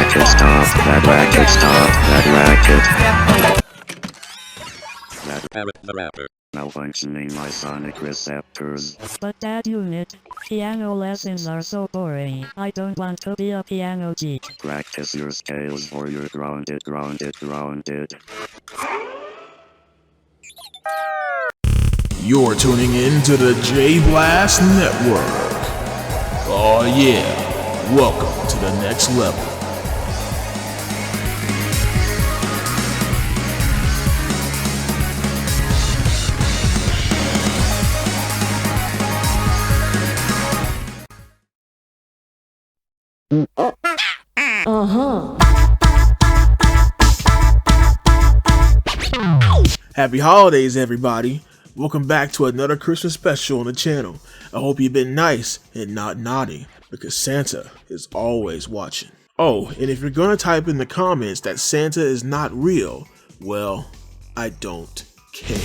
racket, stop that racket, stop that racket. Parappa the Rapper. Malfunctioning my sonic receptors. But that unit, piano lessons are so boring. I don't want to be a piano geek. Practice your scales or you're grounded. You're tuning in to the J Blast Network. Oh yeah, welcome to the next level. Happy holidays, everybody. Welcome back to another Christmas special on the channel. I hope you've been nice and not naughty, because Santa is always watching. Oh, and if you're gonna type in the comments that Santa is not real, well, I don't care.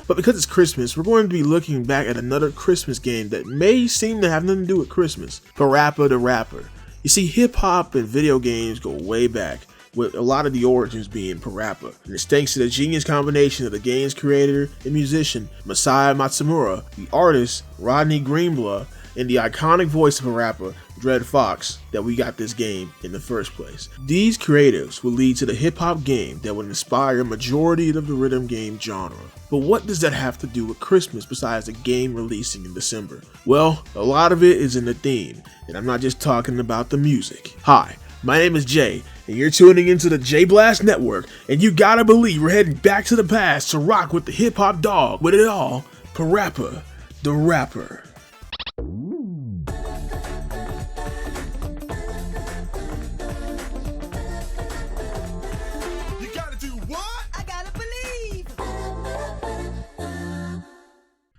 But because it's Christmas, we're going to be looking back at another Christmas game that may seem to have nothing to do with Christmas. Parappa the Rapper. You see, hip-hop and video games go way back, with a lot of the origins being Parappa. And it's thanks to the genius combination of the game's creator and musician, Masaya Matsumura, the artist, Rodney Greenblatt, and the iconic voice of Parappa, Dread Fox, that we got this game in the first place. These creatives would lead to the hip-hop game that would inspire a majority of the rhythm game genre. But what does that have to do with Christmas besides the game releasing in December? Well, a lot of it is in the theme, and I'm not just talking about the music. Hi, my name is Jay, and you're tuning into the J Blast Network, and you gotta believe we're heading back to the past to rock with the hip-hop dog with it all, Parappa the Rapper.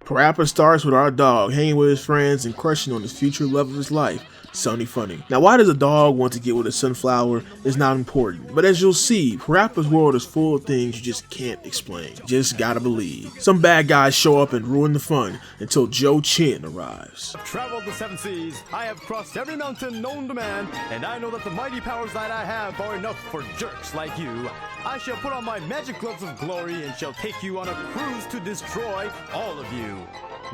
Parappa starts with our dog hanging with his friends and crushing on the future love of his life, Sunny Funny. Now, why does a dog want to get with a sunflower is not important, but as you'll see, Parappa's world is full of things you just can't explain. Just gotta believe. Some bad guys show up and ruin the fun until Joe Chin arrives. I've traveled the 7 seas, I have crossed every mountain known to man, and I know that the mighty powers that I have are enough for jerks like you. I shall put on my magic gloves of glory and shall take you on a cruise to destroy all of you.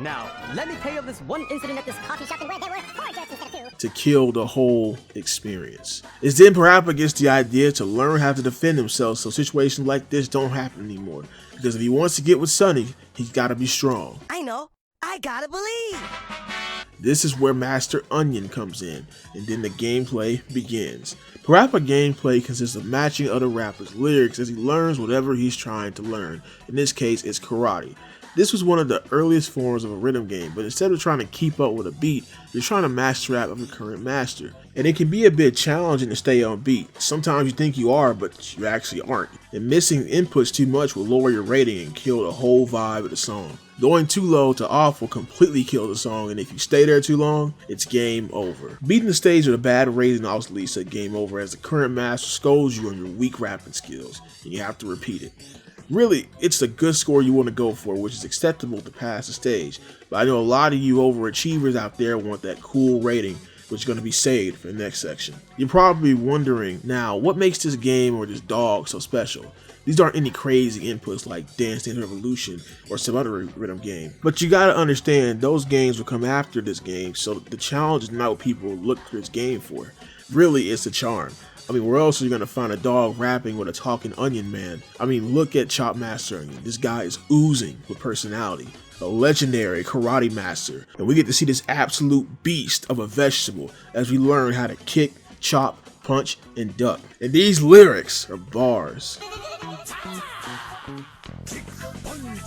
Now, let me tell you of this one incident at this coffee shop where there were 4 jerks instead of 2. To kill the whole experience. It's then Parappa gets the idea to learn how to defend himself so situations like this don't happen anymore. Because if he wants to get with Sunny, he's gotta be strong. I know. I gotta believe. This is where Master Onion comes in, and then the gameplay begins. Parappa gameplay consists of matching other rappers' lyrics as he learns whatever he's trying to learn. In this case, it's karate. This was one of the earliest forms of a rhythm game, but instead of trying to keep up with a beat, you're trying to match the rap of your current master. And it can be a bit challenging to stay on beat. Sometimes you think you are, but you actually aren't. And missing inputs too much will lower your rating and kill the whole vibe of the song. Going too low to off will completely kill the song, and if you stay there too long, it's game over. Beating the stage with a bad rating also leads to game over, as the current master scolds you on your weak rapping skills, and you have to repeat it. Really, it's the good score you want to go for, which is acceptable to pass the stage, but I know a lot of you overachievers out there want that cool rating, which is going to be saved for the next section. You're probably wondering now, what makes this game or this dog so special? These aren't any crazy inputs like Dance Dance Revolution or some other rhythm game. But you gotta understand, those games will come after this game, so the challenge is not what people look for this game for. Really, it's the charm. I mean, where else are you gonna find a dog rapping with a talking onion man? I mean, look at Chop Master Onion. This guy is oozing with personality. A legendary karate master. And we get to see this absolute beast of a vegetable as we learn how to kick, chop, punch, and duck. And these lyrics are bars.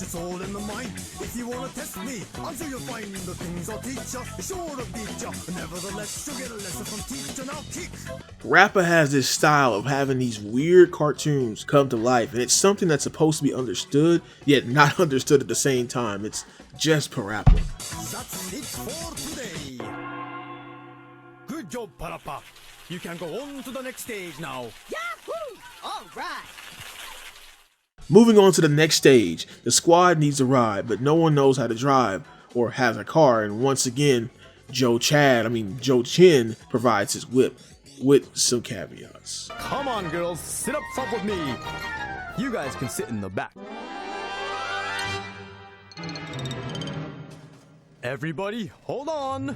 It's all in the mind. If you wanna test me, I'm sure you'll find the things I'll teach ya. Sure to beat ya. Nevertheless, you'll get a lesson from teacher. Now kick. Parappa has this style of having these weird cartoons come to life, and it's something that's supposed to be understood, yet not understood at the same time. It's just Parappa. That's it for today. Good job, Parappa. You can go on to the next stage now. Yahoo! All right. Moving on to the next stage, the squad needs a ride, but no one knows how to drive or has a car, and once again, Joe Chin provides his whip with some caveats. Come on, girls, sit up front with me. You guys can sit in the back. Everybody, hold on.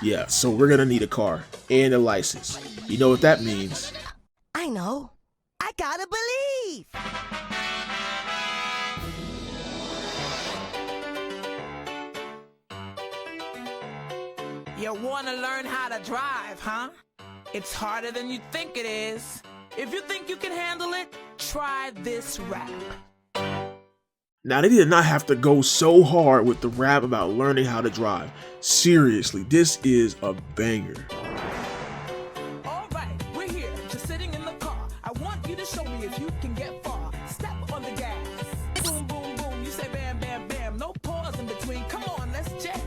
Yeah, so we're gonna need a car and a license. You know what that means? I know. I gotta believe. You want to learn how to drive, huh? It's harder than you think it is. If you think you can handle it, try this rap. Now, they did not have to go so hard with the rap about learning how to drive. Seriously, this is a banger. All right, we're here, just sitting in the car. I want you to show me if you can get far. Step on the gas. Boom, boom, boom. You say bam, bam, bam. No pause in between. Come on, let's jam.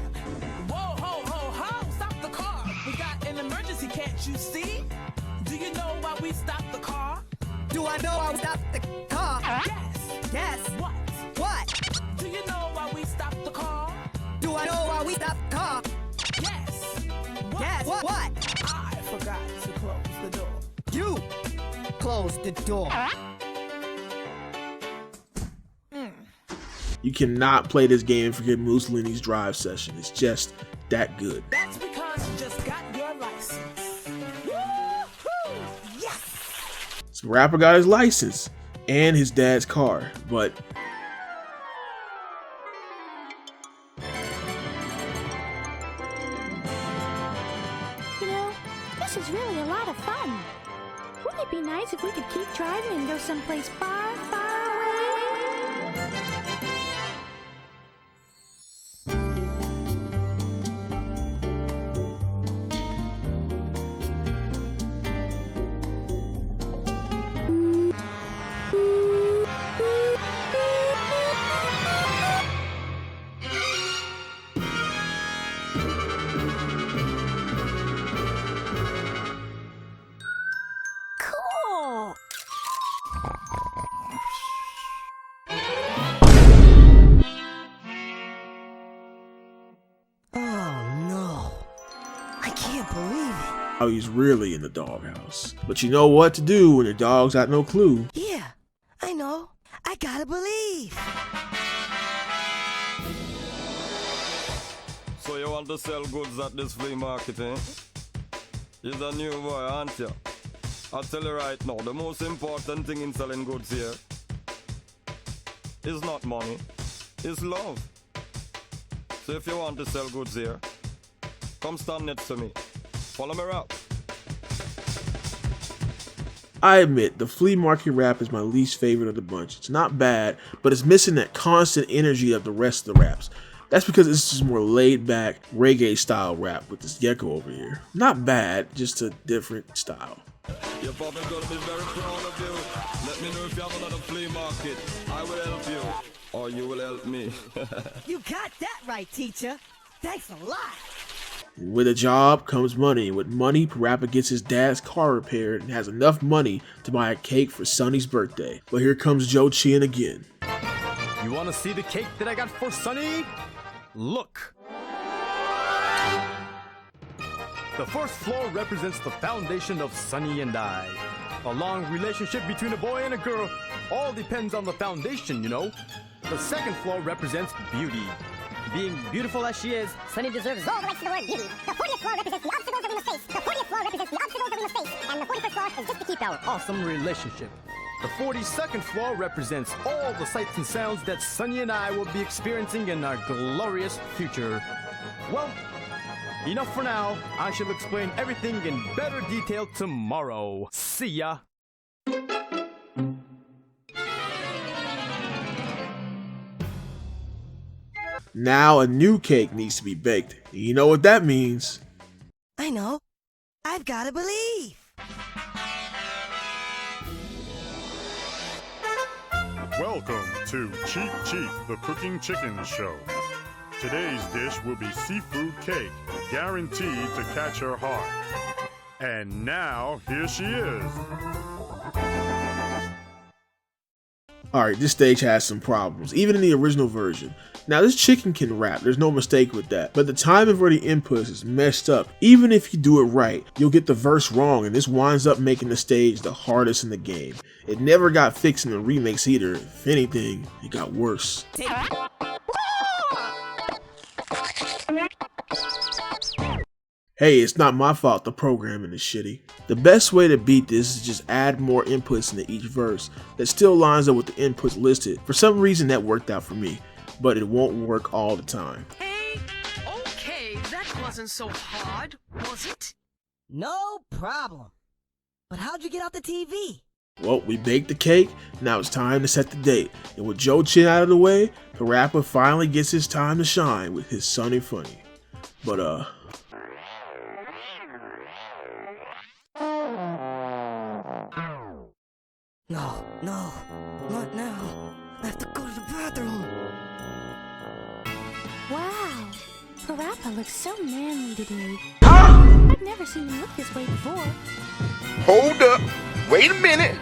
Whoa, ho, ho, ho. Stop the car. We got an emergency, can't you see? Do you know why we stopped the car? Do I know I stopped the car? Yes. Yes. What? What? Do you know why we stopped the car? Do I know why we stopped the car? Yes. What? Yes. What? I forgot to close the door. You closed the door. You cannot play this game and forget Mussolini's drive session. It's just that good. That's because you just got your license. Woo-hoo! Yes! So Rapper got his license and his dad's car, but You know, this is really a lot of fun. Wouldn't it be nice if we could keep driving and go someplace far, far away? Cool. Oh no. I can't believe it. oh, he's really in the doghouse. But you know what to do when your dog's got no clue. Yeah, I know. I gotta believe. So you want to sell goods at this flea market, eh? You're a new boy, aren't you? I'll tell you right now, the most important thing in selling goods here is not money, it's love. So if you want to sell goods here, come stand next to me. Follow me around. I admit, the flea market rap is my least favorite of the bunch. It's not bad, but it's missing that constant energy of the rest of the raps. That's because it's just more laid back, reggae style rap with this gecko over here. Not bad, just a different style. Your papa gonna be very proud of you. Let me know if you have another flea market. I will help you, or you will help me. You got that right, teacher. Thanks a lot. With a job comes money. With money, Parappa gets his dad's car repaired and has enough money to buy a cake for Sonny's birthday. But here comes Joe Chin again. You want to see the cake that I got for Sonny? Look. The first floor represents the foundation of Sonny and I. A long relationship between a boy and a girl all depends on the foundation, you know. The second floor represents beauty. Being beautiful as she is, Sonny deserves all the rights to the word beauty. The 40th floor represents the obstacles that we must face. The 40th floor represents the obstacles that we must face. And the 41st floor is just to keep our awesome relationship. The 42nd floor represents all the sights and sounds that Sonny and I will be experiencing in our glorious future. Well, enough for now. I shall explain everything in better detail tomorrow. See ya. Now a new cake needs to be baked. You know what that means. I know. I've gotta believe. Welcome to Cheap Cheap, the Cooking Chicken Show. Today's dish will be seafood cake. guaranteed to catch her heart. And now, here she is. Alright, this stage has some problems, even in the original version. Now this chicken can rap, there's no mistake with that, but the timing for the inputs is messed up. Even if you do it right, you'll get the verse wrong, and this winds up making the stage the hardest in the game. It never got fixed in the remakes either. If anything, it got worse. Hey, it's not my fault the programming is shitty. The best way to beat this is just add more inputs into each verse that still lines up with the inputs listed. For some reason that worked out for me, but it won't work all the time. Hey, okay, that wasn't so hard, was it? No problem. But how'd you get out the TV? Well, we baked the cake, now it's time to set the date. And with Joe Chin out of the way, Parappa finally gets his time to shine with his Sunny Funny. But No, not now. I have to go to the bathroom. Wow, Parappa looks so manly today. I've never seen him look this way before. Hold up. Wait a minute.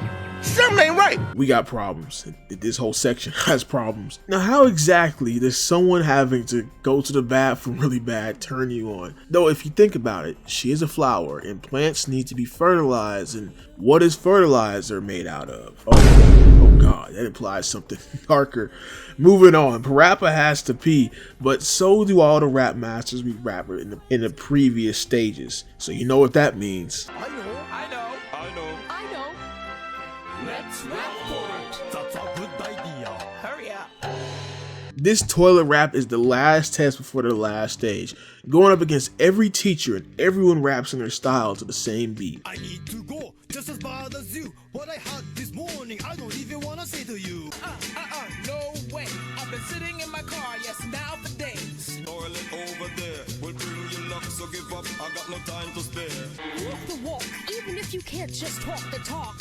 Something ain't right. we got problems. This whole section has problems. Now, how exactly does someone having to go to the bathroom really bad turn you on? Though, if you think about it, she is a flower, and plants need to be fertilized, and what is fertilizer made out of? Oh god, that implies something darker. Moving on, Parappa has to pee, but so do all the rap masters we rap in the previous stages. So you know what that means. I know. Let's rap for it. That's a good idea. Hurry up. This toilet rap is the last test before the last stage, going up against every teacher, and everyone raps in their style to the same beat. I need to go just as bad as you. What I had this morning, I don't even want to say to you. No way. I've been sitting in my car, yes, now for days. Toilet over there will bring you luck, so give up. I got no time to spare. Walk the walk, even if you can't just talk the talk.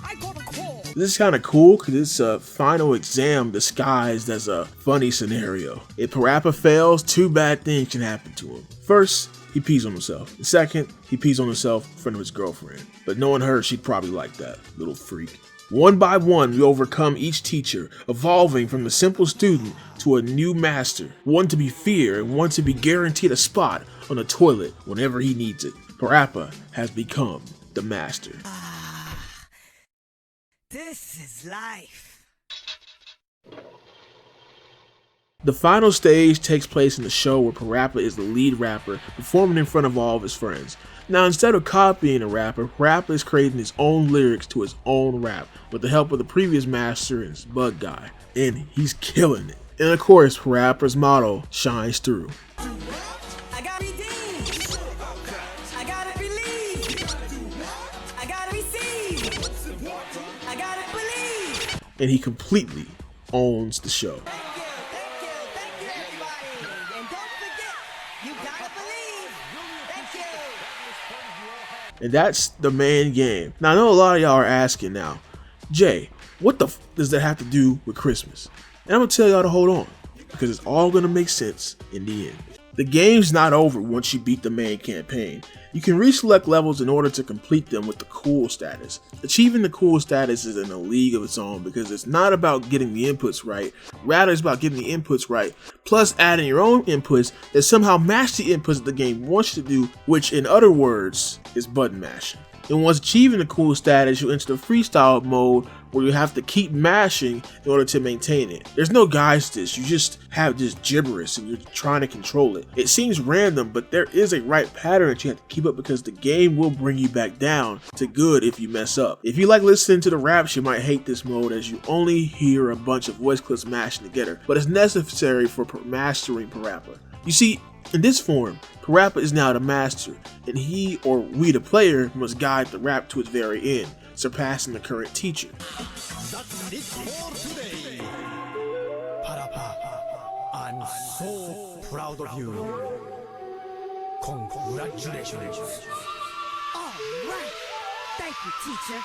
I got a call. This is kind of cool because it's a final exam disguised as a funny scenario. If Parappa fails, two bad things can happen to him. First, he pees on himself. And second, he pees on himself in front of his girlfriend. But knowing her, she'd probably like that, little freak. One by one, we overcome each teacher, evolving from the simple student to a new master, one to be feared and one to be guaranteed a spot on the toilet whenever he needs it. Parappa has become the master. This is life. The final stage takes place in the show where Parappa is the lead rapper, performing in front of all of his friends. Now, instead of copying a rapper, Parappa is creating his own lyrics to his own rap with the help of the previous master and his bug guy, and he's killing it. And of course, Parappa's motto shines through. I gotta redeem. I gotta believe. I gotta receive. I gotta believe. And he completely owns the show. Thank you, everybody. And don't forget, you gotta believe. Thank you. And that's the main game. Now, I know a lot of y'all are asking now, Jay, what the f does that have to do with Christmas? And I'm gonna tell y'all to hold on, because it's all gonna make sense in the end. The game's not over once you beat the main campaign. You can reselect levels in order to complete them with the cool status. Achieving the cool status is in a league of its own because it's not about getting the inputs right, rather it's about getting the inputs right, plus adding your own inputs that somehow match the inputs that the game wants you to do, which in other words is button mashing. And once achieving the cool status, you enter the freestyle mode where you have to keep mashing in order to maintain it. There's no guides to this, you just have this gibberish and you're trying to control it. It seems random, but there is a right pattern that you have to keep up because the game will bring you back down to good if you mess up. If you like listening to the raps, you might hate this mode as you only hear a bunch of voice clips mashing together, but it's necessary for mastering Parappa. You see, in this form, Parappa is now the master, and he or we the player must guide the rap to its very end, surpassing the current teacher. That's it for today. Parappa, I'm so proud of you. Congratulations. All right. Thank you, teacher.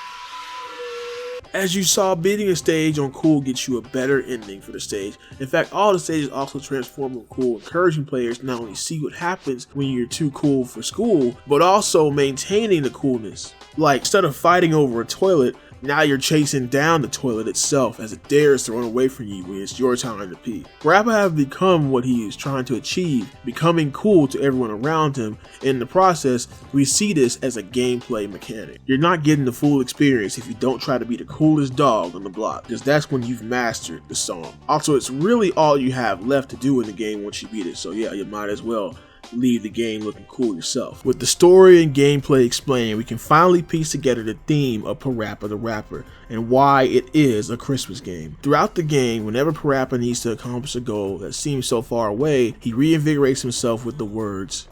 As you saw, beating a stage on Cool gets you a better ending for the stage. In fact, all the stages also transform on Cool, encouraging players to not only see what happens when you're too cool for school, but also maintaining the coolness. Like, instead of fighting over a toilet, now you're chasing down the toilet itself as it dares to run away from you when it's your time to pee. Parappa has become what he is trying to achieve, becoming cool to everyone around him. In the process, we see this as a gameplay mechanic. You're not getting the full experience if you don't try to be the coolest dog on the block, because that's when you've mastered the song. Also, it's really all you have left to do in the game once you beat it, so yeah, you might as well leave the game looking cool yourself. With the story and gameplay explained, we can finally piece together the theme of Parappa the Rapper and why it is a Christmas game. Throughout the game, whenever Parappa needs to accomplish a goal that seems so far away, he reinvigorates himself with the words,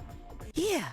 "Yeah,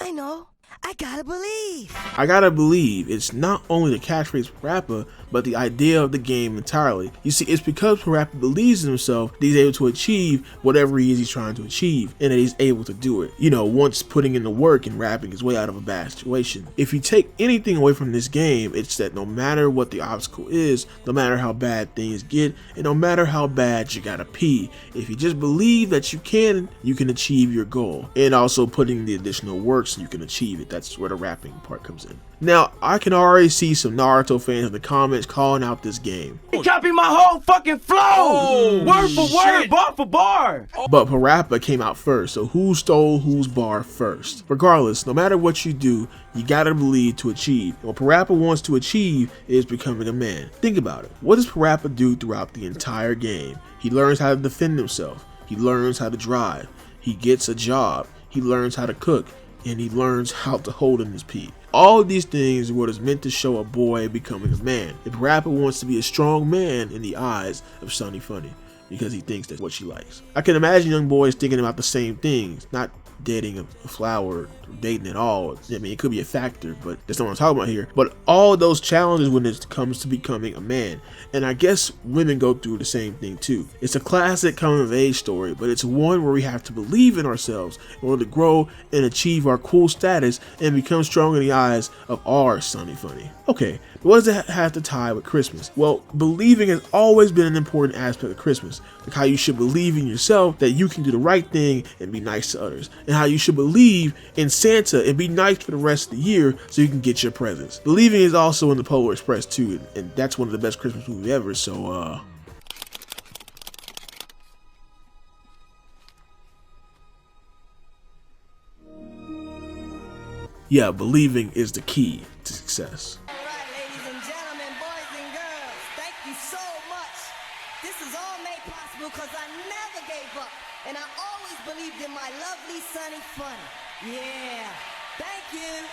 I know. I gotta believe." I gotta believe. It's not only the catchphrase Parappa, but the idea of the game entirely. You see, it's because Parappa believes in himself that he's able to achieve whatever he is he's trying to achieve, and that he's able to do it. You know, once putting in the work and rapping his way out of a bad situation. If you take anything away from this game, it's that no matter what the obstacle is, no matter how bad things get, and no matter how bad you gotta pee, if you just believe that you can achieve your goal. And also putting the additional work so you can achieve it. That's where the rapping part comes in. Now, I can already see some Naruto fans in the comments calling out this game. He copied my whole fucking flow! Word for word, bar for bar! But Parappa came out first, so who stole whose bar first? Regardless, no matter what you do, you gotta believe to achieve. And what Parappa wants to achieve is becoming a man. Think about it. What does Parappa do throughout the entire game? He learns how to defend himself. He learns how to drive. He gets a job. He learns how to cook. And he learns how to hold in his pee. All of these things are what is meant to show a boy becoming a man. And Parappa wants to be a strong man in the eyes of Sunny Funny because he thinks that's what she likes. I can imagine young boys thinking about the same things, not dating a flower or dating at all. I mean, it could be a factor, but that's not what I'm talking about here. But all those challenges when it comes to becoming a man. And I guess women go through the same thing too. It's a classic coming of age story, but it's one where we have to believe in ourselves in order to grow and achieve our cool status and become strong in the eyes of our Sunny Funny. Okay, but what does it have to tie with Christmas? Well, believing has always been an important aspect of Christmas. Like how you should believe in yourself that you can do the right thing and be nice to others. And how you should believe in Santa and be nice for the rest of the year so you can get your presents. Believing is also in the Polar Express too, and that's one of the best Christmas movies ever, so yeah, believing is the key to success. Alright, ladies and gentlemen, boys and girls, thank you so much. This is all made possible because I never gave up, and I always believed in my lovely Sunny Funny. Yeah, thank you.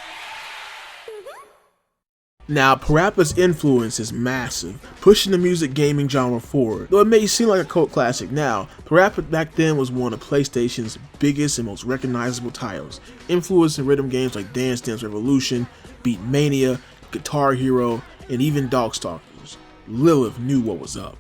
Now, Parappa's influence is massive, pushing the music gaming genre forward. Though it may seem like a cult classic now, Parappa back then was one of PlayStation's biggest and most recognizable titles, influencing rhythm games like Dance Dance Revolution, Beat Mania, Guitar Hero, and even Darkstalkers. Lilith knew what was up.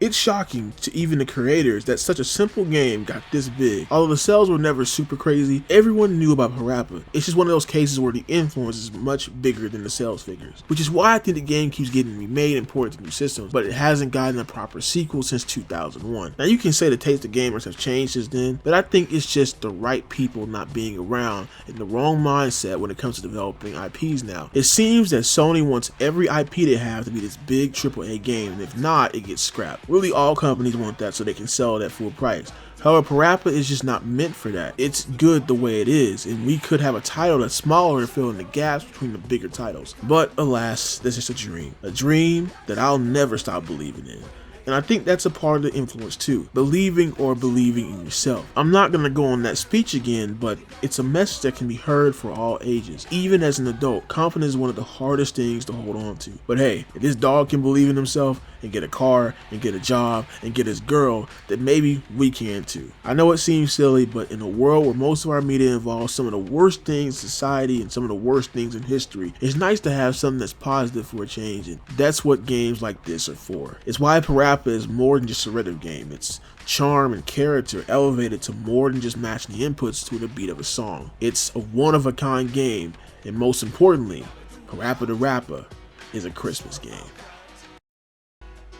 It's shocking to even the creators that such a simple game got this big. Although the sales were never super crazy, everyone knew about Parappa. It's just one of those cases where the influence is much bigger than the sales figures. Which is why I think the game keeps getting remade and ported to new systems, but it hasn't gotten a proper sequel since 2001. Now you can say the taste of gamers have changed since then, but I think it's just the right people not being around and the wrong mindset when it comes to developing IPs now. It seems that Sony wants every IP they have to be this big AAA game, and if not, it gets scrapped. Really, all companies want that so they can sell it at full price. However, Parappa is just not meant for that. It's good the way it is, and we could have a title that's smaller and fill in the gaps between the bigger titles. But alas, this is a dream that I'll never stop believing in. And I think that's a part of the influence too, believing in yourself. I'm not gonna go on that speech again, but it's a message that can be heard for all ages. Even as an adult, confidence is one of the hardest things to hold on to. But hey, if this dog can believe in himself, and get a car and get a job and get his girl, then maybe we can too. I know it seems silly, but in a world where most of our media involves some of the worst things in society and some of the worst things in history, it's nice to have something that's positive for a change, and that's what games like this are for. It's why Parappa is more than just a rhythm game. Its charm and character elevated to more than just matching the inputs to the beat of a song. It's a one-of-a-kind game, and most importantly, Parappa the Rapper is a Christmas game.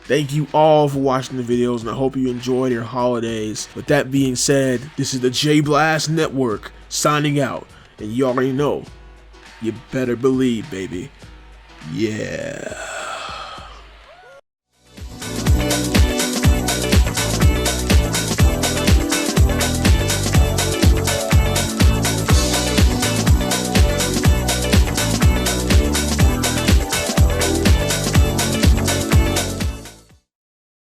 Thank you all for watching the videos, and I hope you enjoyed your holidays. With that being said, this is the J Blast Network signing out, and you already know, you better believe, baby. Yeah.